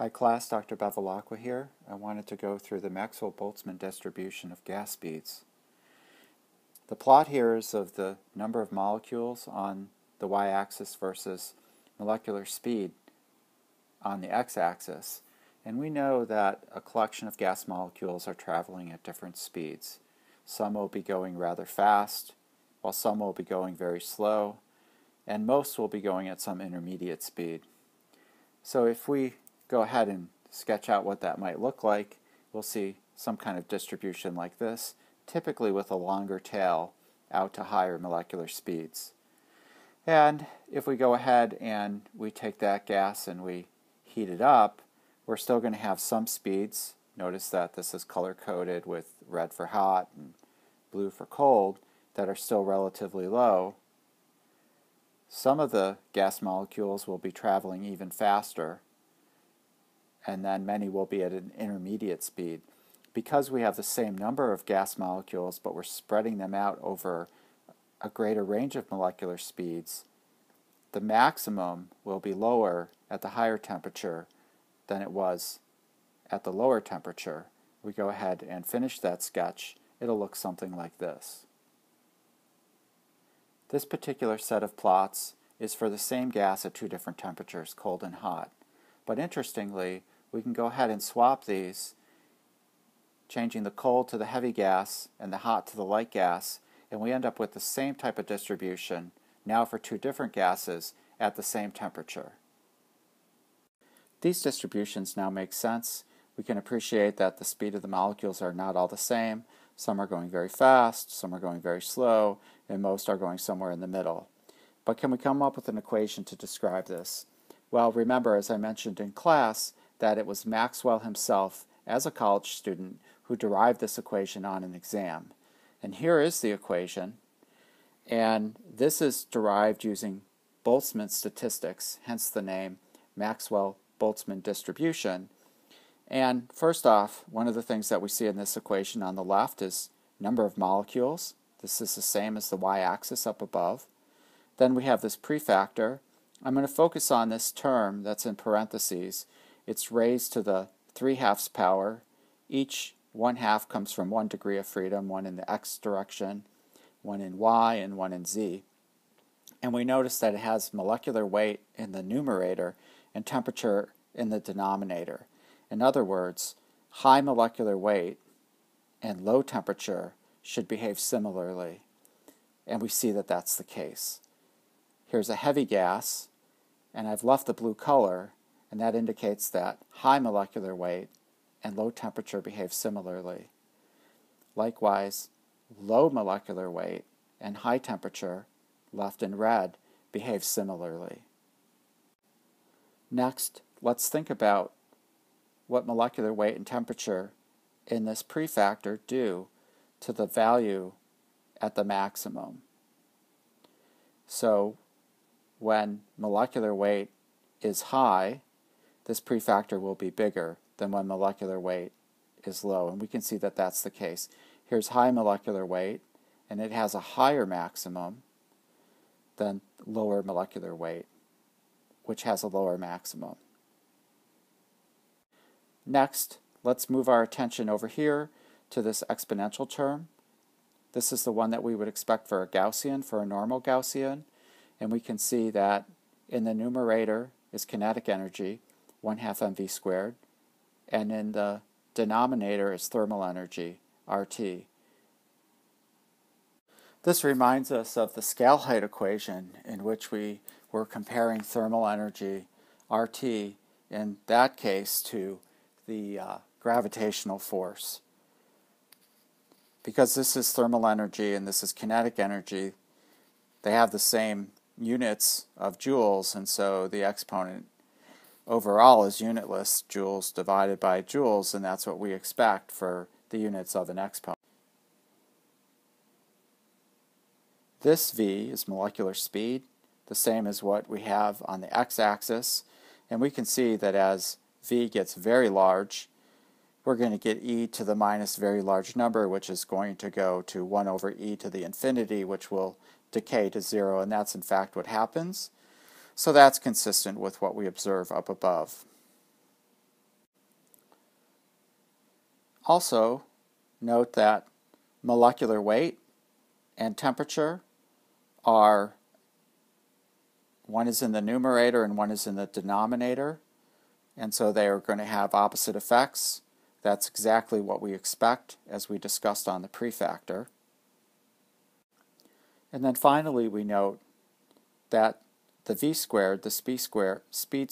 Hi class, Dr. Bevilacqua here. I wanted to go through the Maxwell-Boltzmann distribution of gas speeds. The plot here is of the number of molecules on the y-axis versus molecular speed on the x-axis. And we know that a collection of gas molecules are traveling at different speeds. Some will be going rather fast, while some will be going very slow, and most will be going at some intermediate speed. So if we go ahead and sketch out what that might look like, we'll see some kind of distribution like this, typically with a longer tail out to higher molecular speeds. And if we go ahead and we take that gas and we heat it up, we're still going to have some speeds. Notice that this is color-coded with red for hot and blue for cold that are still relatively low. Some of the gas molecules will be traveling even faster, and then many will be at an intermediate speed. Because we have the same number of gas molecules, but we're spreading them out over a greater range of molecular speeds, the maximum will be lower at the higher temperature than it was at the lower temperature. We go ahead and finish that sketch. It'll look something like this. This particular set of plots is for the same gas at two different temperatures, cold and hot. But interestingly, we can go ahead and swap these, changing the cold to the heavy gas and the hot to the light gas, and we end up with the same type of distribution, now for two different gases at the same temperature. These distributions now make sense. We can appreciate that the speed of the molecules are not all the same. Some are going very fast, some are going very slow, and most are going somewhere in the middle. But can we come up with an equation to describe this? Well, remember, as I mentioned in class, that it was Maxwell himself, as a college student, who derived this equation on an exam. And here is the equation, and this is derived using Boltzmann statistics, hence the name Maxwell-Boltzmann distribution. And first off, one of the things that we see in this equation on the left is number of molecules. This is the same as the y-axis up above. Then we have this prefactor. I'm going to focus on this term that's in parentheses. It's raised to the 3/2 power. Each 1/2 comes from 1 degree of freedom, one in the x direction, one in y, and one in z. And we notice that it has molecular weight in the numerator and temperature in the denominator. In other words, high molecular weight and low temperature should behave similarly. And we see that that's the case. Here's a heavy gas, and I've left the blue color, and that indicates that high molecular weight and low temperature behave similarly. Likewise, low molecular weight and high temperature, left in red, behave similarly. Next, let's think about what molecular weight and temperature in this prefactor do to the value at the maximum. So when molecular weight is high, this prefactor will be bigger than when molecular weight is low, and we can see that that's the case. Here's high molecular weight, and it has a higher maximum than lower molecular weight, which has a lower maximum. Next, let's move our attention over here to this exponential term. This is the one that we would expect for a Gaussian, for a normal Gaussian, and we can see that in the numerator is kinetic energy, 1/2 mv squared, and in the denominator is thermal energy, RT. This reminds us of the scale height equation in which we were comparing thermal energy, RT, in that case to the gravitational force. Because this is thermal energy and this is kinetic energy, they have the same units of joules, and so the exponent overall is unitless, joules divided by joules, and that's what we expect for the units of an exponent. This v is molecular speed, the same as what we have on the x-axis, and we can see that as v gets very large, we're going to get e to the minus very large number, which is going to go to 1 over e to the infinity, which will decay to 0, and that's in fact what happens. So that's consistent with what we observe up above. Also, note that molecular weight and temperature are, one is in the numerator and one is in the denominator, and so they are going to have opposite effects. That's exactly what we expect, as we discussed on the prefactor. And then finally we note that the v squared, the speed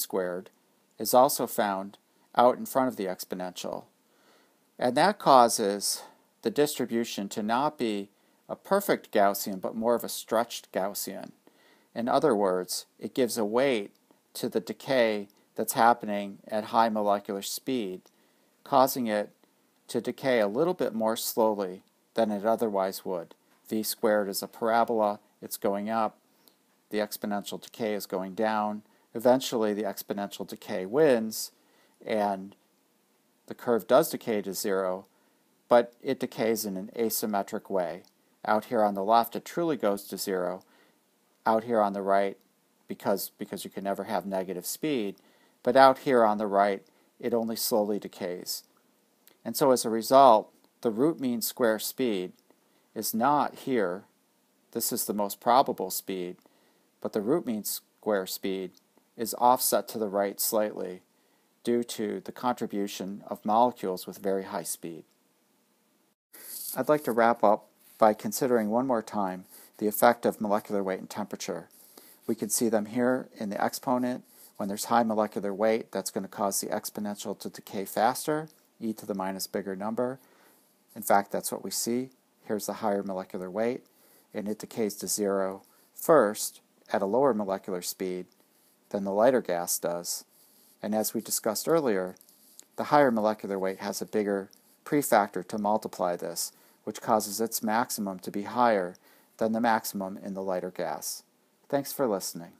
squared, is also found out in front of the exponential. And that causes the distribution to not be a perfect Gaussian, but more of a stretched Gaussian. In other words, it gives a weight to the decay that's happening at high molecular speed, causing it to decay a little bit more slowly than it otherwise would. V squared is a parabola, it's going up, the exponential decay is going down. Eventually the exponential decay wins, and the curve does decay to zero, but it decays in an asymmetric way. Out here on the left it truly goes to zero. Out here on the right, because you can never have negative speed, but out here on the right it only slowly decays. And so as a result, the root mean square speed is not here. This is the most probable speed, but the root mean square speed is offset to the right slightly due to the contribution of molecules with very high speed. I'd like to wrap up by considering one more time the effect of molecular weight and temperature. We can see them here in the exponent. When there's high molecular weight, that's going to cause the exponential to decay faster, e to the minus bigger number. In fact, that's what we see. Here's the higher molecular weight, and it decays to zero first at a lower molecular speed than the lighter gas does. And as we discussed earlier, the higher molecular weight has a bigger prefactor to multiply this, which causes its maximum to be higher than the maximum in the lighter gas. Thanks for listening.